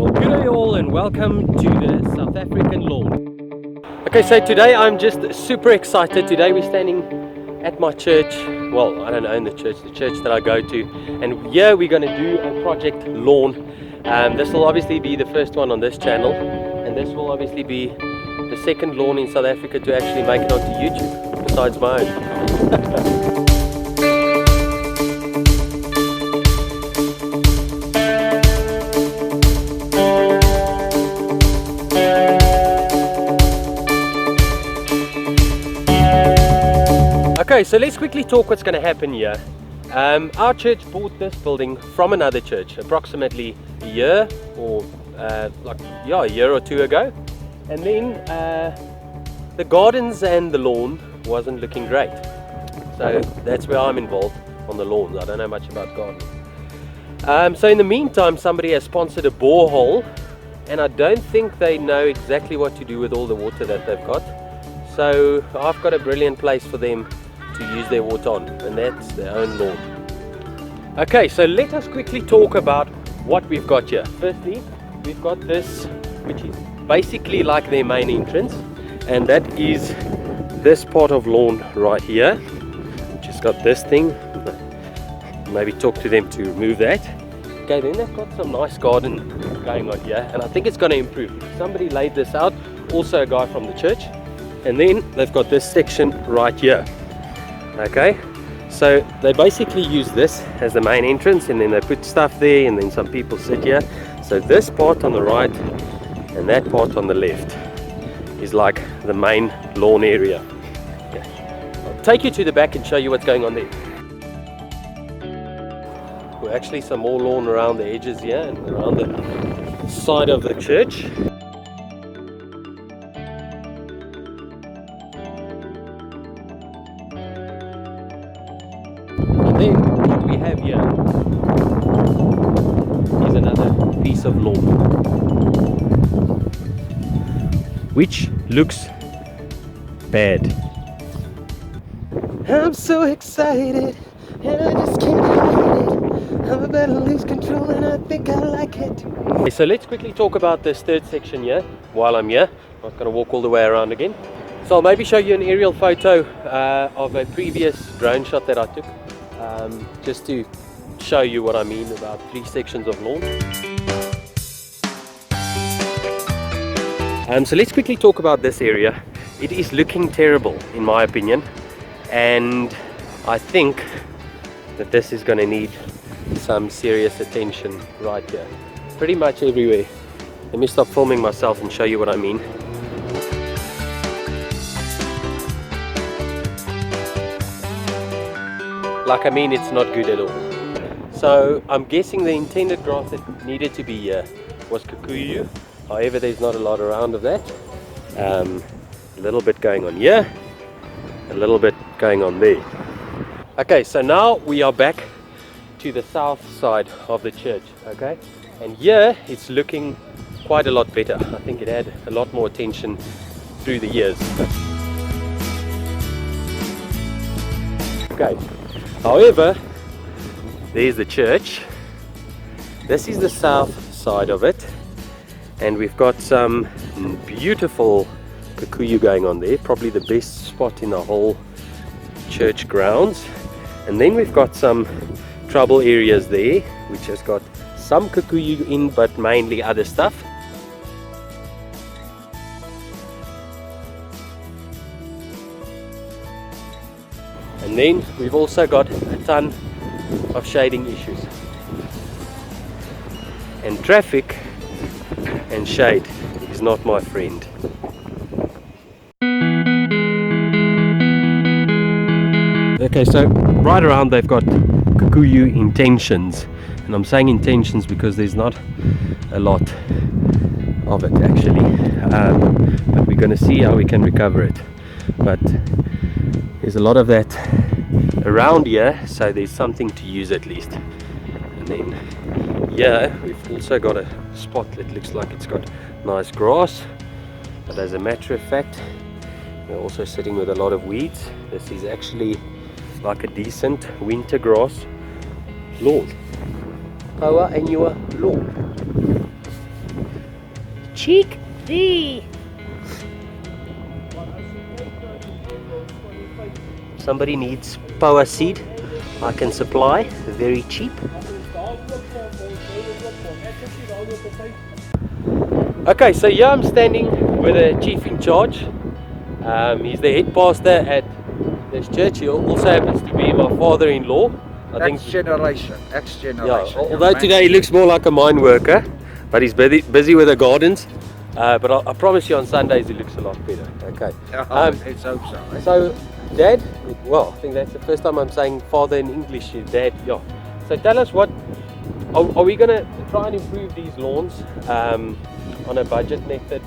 Well, good day all and welcome to the South African lawn. Okay, so today I'm just super excited. Today we're standing at my church. Well, I don't own the church that I go to, and here we're going to do a project lawn. This will obviously be the first one on this channel, and this will obviously be the second lawn in South Africa to actually make it onto YouTube, besides my own. Okay, so let's quickly talk what's going to happen here. Our church bought this building from another church approximately a year or a year or two ago, and then the gardens and the lawn wasn't looking great, so that's where I'm involved on the lawns. I don't know much about gardening. So in the meantime, somebody has sponsored a borehole, and I don't think they know exactly what to do with all the water that they've got, so I've got a brilliant place for them to use their water on, and that's their own lawn. Okay, so let us quickly talk about what we've got here. Firstly, we've got this, which is basically like their main entrance, and that is this part of lawn right here, which has got this thing. Maybe talk to them to remove that. Okay, then they've got some nice garden going on here, and I think it's going to improve. Somebody laid this out, also a guy from the church, and then they've got this section right here. Okay, so they basically use this as the main entrance, and then they put stuff there, and then some people sit here. So this part on the right and that part on the left is like the main lawn area. Okay. I'll take you to the back and show you what's going on there. Well, actually some more lawn around the edges here and around the side of the church. Then what we have here is another piece of lawn, which looks bad. I'm so excited and I just can't hide it. I'm about to lose control and I think I like it. Okay, so let's quickly talk about this third section here while I'm here. I'm not going to walk all the way around again. So I'll maybe show you an aerial photo of a previous drone shot that I took. Just to show you what I mean about 3 sections of lawn. So let's quickly talk about this area. It is looking terrible in my opinion, and I think that this is going to need some serious attention right here, pretty much everywhere. Let me stop filming myself and show you what I mean. Like, I mean, it's not good at all. So I'm guessing the intended grass that needed to be here was kikuyu. However, there's not a lot around of that. A little bit going on here, a little bit going on there. Okay, so now we are back to the south side of the church. Okay, and here it's looking quite a lot better. I think it had a lot more attention through the years. Okay. However, there's the church. This is the south side of it, and we've got some beautiful kikuyu going on there, probably the best spot in the whole church grounds. And then we've got some trouble areas there, which has got some kikuyu in, but mainly other stuff. And then we've also got a ton of shading issues. And traffic and shade is not my friend. Okay, so right around they've got kikuyu intentions. And I'm saying intentions because there's not a lot of it actually. But we're going to see how we can recover it. But there's a lot of that around here, so there's something to use at least. And then here we've also got a spot that looks like it's got nice grass, but as a matter of fact we're also sitting with a lot of weeds. This is actually like a decent winter grass lawn. Power and your lawn. cheek thee. Somebody needs power seed, I can supply, very cheap. Okay, so here I'm standing with the chief in charge. He's the head pastor at this church. He also happens to be my father-in-law. Ex-generation. Yeah, although today he looks more like a mine worker, but he's busy with the gardens. But I promise you on Sundays he looks a lot better. Okay. Let's hope so. So, Dad, well, I think that's the first time I'm saying father in English here, Dad. Yeah. So tell us what, are we going to try and improve these lawns on a budget method,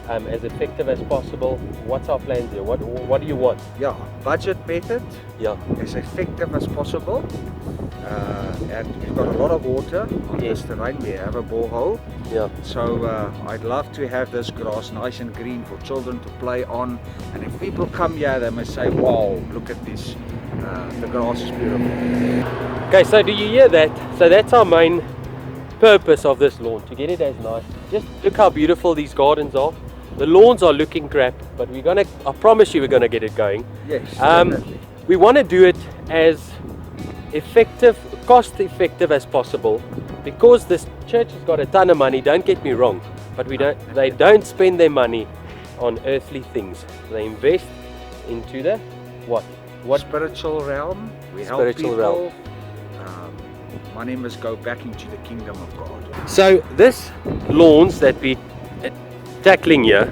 as effective as possible? What's our plans here? What do you want? Yeah, budget method. Yeah. As effective as possible. And we've got a lot of water on this terrain. We have a borehole. Yeah. So I'd love to have this grass nice and green for children to play on. And if people come here, they must say, wow, look at this. The grass is beautiful. Okay, so do you hear that? So that's our main purpose of this lawn, to get it as nice. Just look how beautiful these gardens are. The lawns are looking crap, but I promise you we're gonna get it going. Yes, definitely. We want to do it as effective, cost effective as possible, because this church has got a ton of money, don't get me wrong, but they don't spend their money on earthly things. They invest into the what spiritual realm. We help spiritual people. realm. Money must go back into the kingdom of God. So this lawns that we tackling here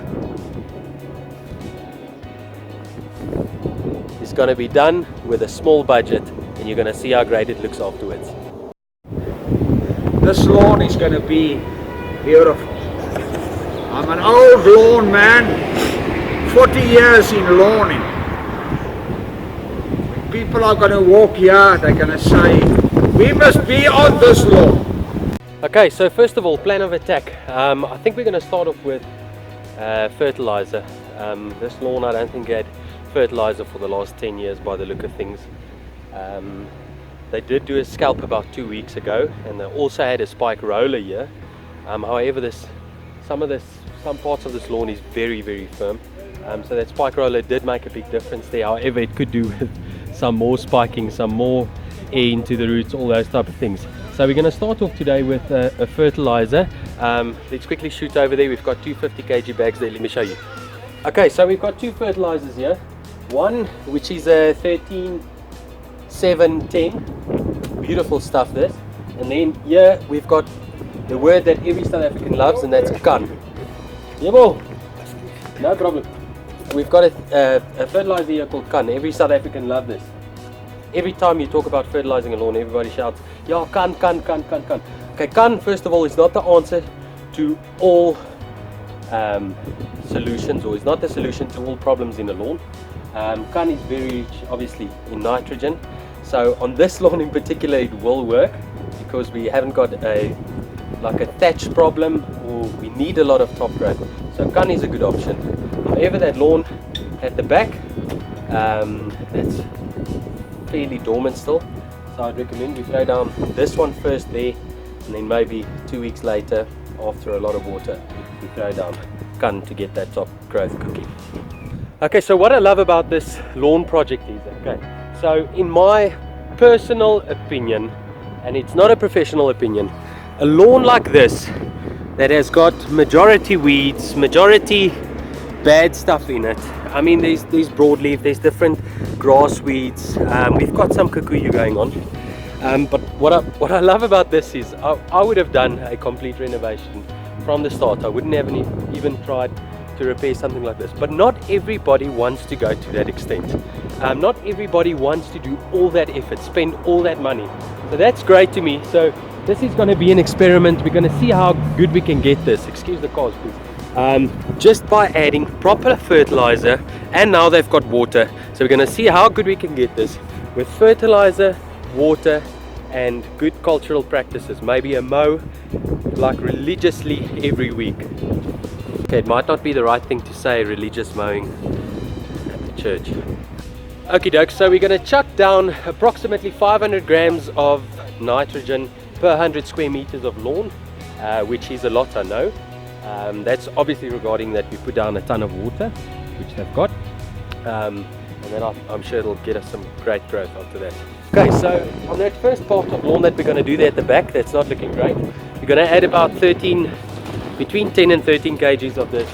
is going to be done with a small budget, and you're going to see how great it looks afterwards. This lawn is going to be beautiful. I'm an old lawn man, 40 years in lawning. People are going to walk here, they're going to say, we must be on this lawn. Okay, so first of all, plan of attack. I think we're going to start off with fertilizer. This lawn, I don't think had fertilizer for the last 10 years by the look of things. They did do a scalp about 2 weeks ago, and they also had a spike roller here. However, some parts of this lawn is very, very firm. So that spike roller did make a big difference there. However, it could do with some more spiking, some more air into the roots, all those type of things. So we're going to start off today with a fertilizer. Let's quickly shoot over there. We've got two 50 kg bags there. Let me show you. Okay, so we've got two fertilizers here. One which is a 13-7-10, beautiful stuff this. And then here we've got the word that every South African loves, and that's kan. Yebo, no problem. We've got a fertilizer here called kan. Every South African loves this. Every time you talk about fertilizing a lawn, everybody shouts, yeah, kan. Okay, kan, first of all, is not the answer to all solutions, or is not the solution to all problems in a lawn. Kan is very rich, obviously, in nitrogen. So on this lawn in particular, it will work because we haven't got a thatch problem, or we need a lot of top growth. So kan is a good option. However, that lawn at the back, that's fairly dormant still, so I'd recommend we throw down this one first there, and then maybe 2 weeks later, after a lot of water, we throw down kan to get that top growth cooking. Okay, so what I love about this lawn project is, so in my personal opinion, and it's not a professional opinion, a lawn like this that has got majority weeds, majority bad stuff in it. I mean, there's broadleaf, there's different grass weeds, we've got some kikuyu going on, but what I love about this is I would have done a complete renovation from the start. I wouldn't have even tried to repair something like this, but not everybody wants to go to that extent. Not everybody wants to do all that effort, spend all that money. So that's great to me. So this is going to be an experiment. We're going to see how good we can get this. Excuse the cars, please. Just by adding proper fertilizer, and now they've got water. So we're going to see how good we can get this with fertilizer, water, and good cultural practices. Maybe a mow like religiously every week. Okay, it might not be the right thing to say, religious mowing at the church. Okie doke, so we're going to chuck down approximately 500 grams of nitrogen per 100 square meters of lawn, which is a lot, I know. That's obviously regarding that we put down a ton of water, which they've got, and then I'm sure it'll get us some great growth after that. Okay, so on that first part of lawn that we're going to do there at the back, that's not looking great. We're going to add about between 10 and 13 kgs of this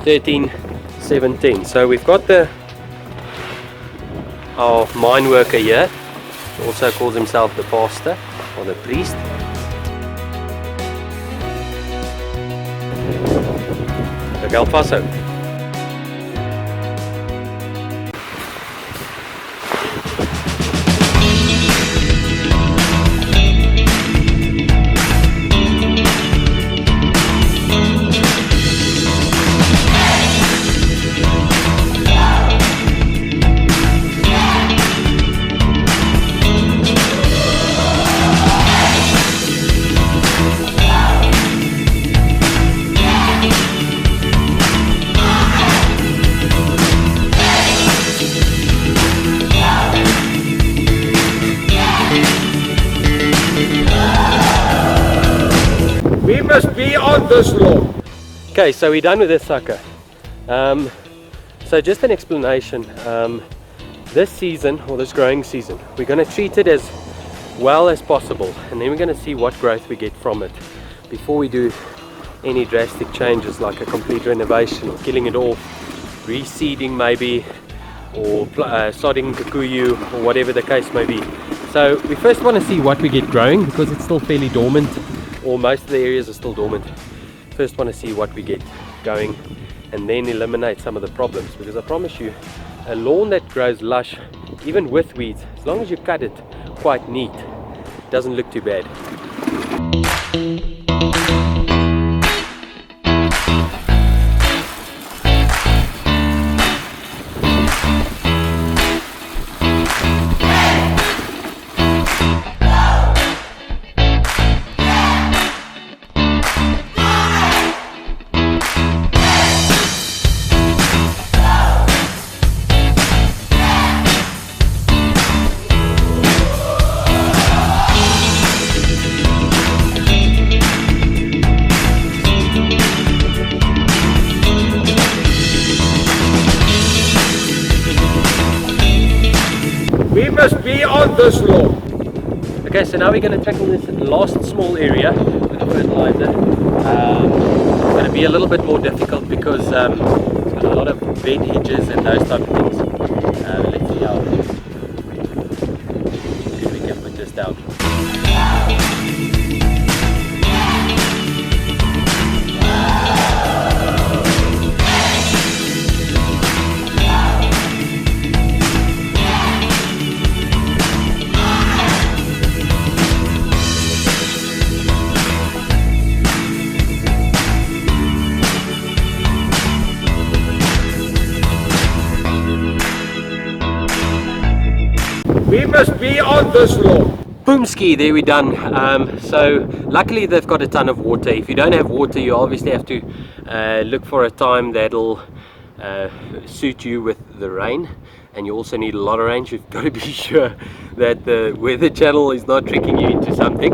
13-7-10. So we've got our mine worker here, who also calls himself the pastor or the priest. Look, El Paso. We must be on this lawn. Okay, so we're done with this sucker. So just an explanation. This season, or this growing season, we're going to treat it as well as possible, and then we're going to see what growth we get from it before we do any drastic changes like a complete renovation or killing it off, reseeding maybe, or sodding kikuyu, or whatever the case may be. So we first want to see what we get growing, because it's still fairly dormant, or most of the areas are still dormant. First want to see what we get going, and then eliminate some of the problems, because I promise you, a lawn that grows lush, even with weeds, as long as you cut it quite neat, it doesn't look too bad. We must be on this lawn. Okay, so now we're going to tackle this last small area with the fertilizer. It's going to be a little bit more difficult because it's got a lot of bed hedges and those type of things. Let's see how good we can put this down. We must be on this lawn. Boomski, there we're done. So luckily they've got a ton of water. If you don't have water, you obviously have to look for a time that'll suit you with the rain, and you also need a lot of rain. You've got to be sure that the weather channel is not tricking you into something.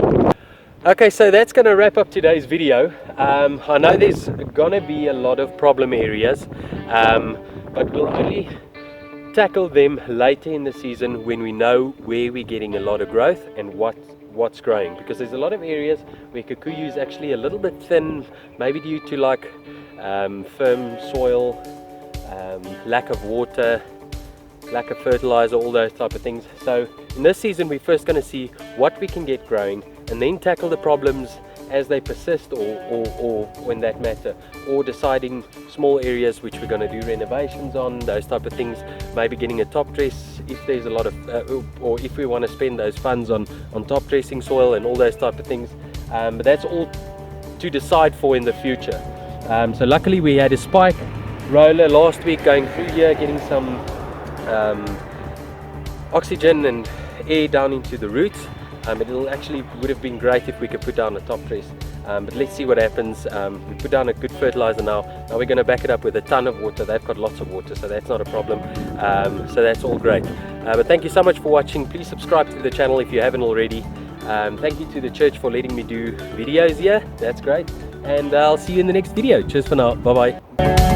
Okay, so that's going to wrap up today's video. I know there's gonna be a lot of problem areas, but we'll only tackle them later in the season when we know where we're getting a lot of growth and what's growing, because there's a lot of areas where kikuyu is actually a little bit thin, maybe due to like firm soil, lack of water, lack of fertilizer, all those type of things. So in this season we're first going to see what we can get growing, and then tackle the problems as they persist or when that matter, or deciding small areas which we're going to do renovations on, those type of things, maybe getting a top dress if there's a lot of or if we want to spend those funds on top dressing soil and all those type of things, but that's all to decide for in the future. So luckily we had a spike roller last week going through here, getting some oxygen and air down into the roots. It actually would have been great if we could put down a top dress, but let's see what happens. We put down a good fertilizer now we're going to back it up with a ton of water. They've got lots of water, so that's not a problem. So that's all great. But thank you so much for watching. Please subscribe to the channel if you haven't already. Thank you to the church for letting me do videos here, that's great. and I'll see you in the next video. Cheers for now. Bye bye.